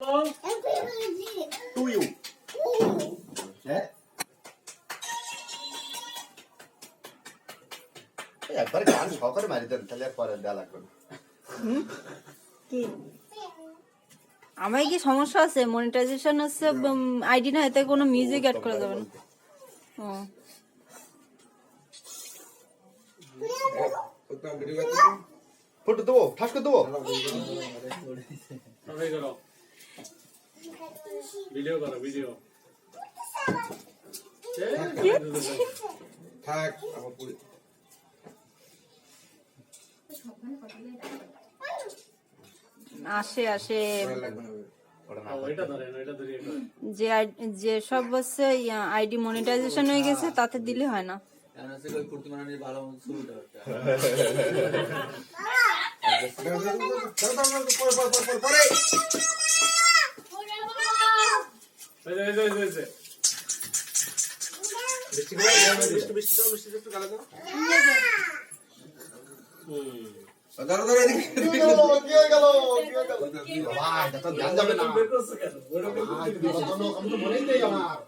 To you. হ্যাঁ একবার গান সহকারে মারি দেন তাহলে আর পরে দেওয়া লাগবে না। কি আমার কি সমস্যা আছে? মনিটাইজেশন হচ্ছে আইডি না, এতে কোনো মিউজিক অ্যাড করা যাবে না। ও ফটো দেবো ঠাস করে দেবো। ভিডিও করো ভিডিও থাক আমার পুরি আসে আসে লাগবে না ওটা না ওইটা ধরেন ওইটা ধরিয়ে করেন। যে সব হচ্ছে আইডি মনিটাইজেশন হয়ে গেছে তাতে দিলে হয় না। পরে এই যে। বৃষ্টি একটু গালা দাও ধরো ধরো এদিকে কি হয়ে গেল বাবা এটা তো ধ্যান যাবে না। বের করছো কেন? আমি তো মনেই নেই আমার